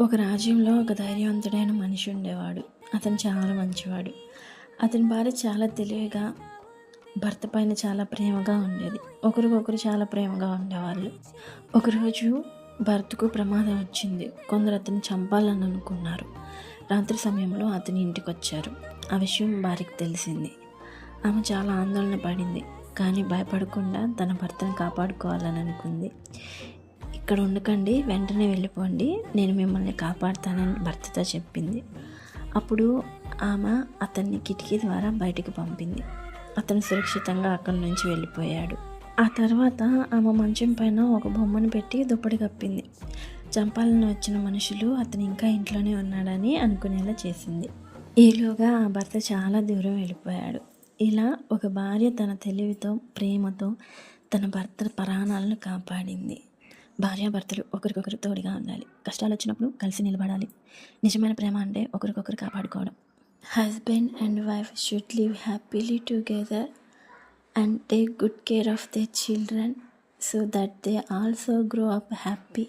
ఒక రాజ్యంలో ఒక ధైర్యవంతుడైన మనిషి ఉండేవాడు. అతను చాలా మంచివాడు. అతని భార్య చాలా తెలివిగా, భర్త పైన చాలా ప్రేమగా ఉండేది. ఒకరికొకరు చాలా ప్రేమగా ఉండేవాళ్ళు. ఒకరోజు భర్తకు ప్రమాదం వచ్చింది. కొందరు అతన్ని చంపాలని అనుకున్నారు. రాత్రి సమయంలో అతని ఇంటికొచ్చారు. ఆ విషయం భార్యకు తెలిసింది. ఆమె చాలా ఆందోళన పడింది. కానీ భయపడకుండా తన భర్తను కాపాడుకోవాలని అనుకుంది. ఇక్కడ ఉండకండి, వెంటనే వెళ్ళిపోండి, నేను మిమ్మల్ని కాపాడుతానని భర్తతో చెప్పింది. అప్పుడు ఆమె అతన్ని కిటికీ ద్వారా బయటికి పంపింది. అతను సురక్షితంగా అక్కడి నుంచి వెళ్ళిపోయాడు. ఆ తర్వాత ఆమె మంచం పైన ఒక బొమ్మను పెట్టి దుప్పటి కప్పింది. చంపాలని వచ్చిన మనుషులు అతను ఇంకా ఇంట్లోనే ఉన్నాడని అనుకునేలా చేసింది. ఈలోగా ఆ భర్త చాలా దూరం వెళ్ళిపోయాడు. ఇలా ఒక భార్య తన తెలివితో, ప్రేమతో తన భర్త ప్రాణాలను కాపాడింది. భార్యాభర్తలు ఒకరికొకరు తోడుగా ఉండాలి. కష్టాలు వచ్చినప్పుడు కలిసి నిలబడాలి. నిజమైన ప్రేమ అంటే ఒకరికొకరు కాపాడుకోవడం. Husband and wife should live happily together and take good care of their children so that they also grow up happy.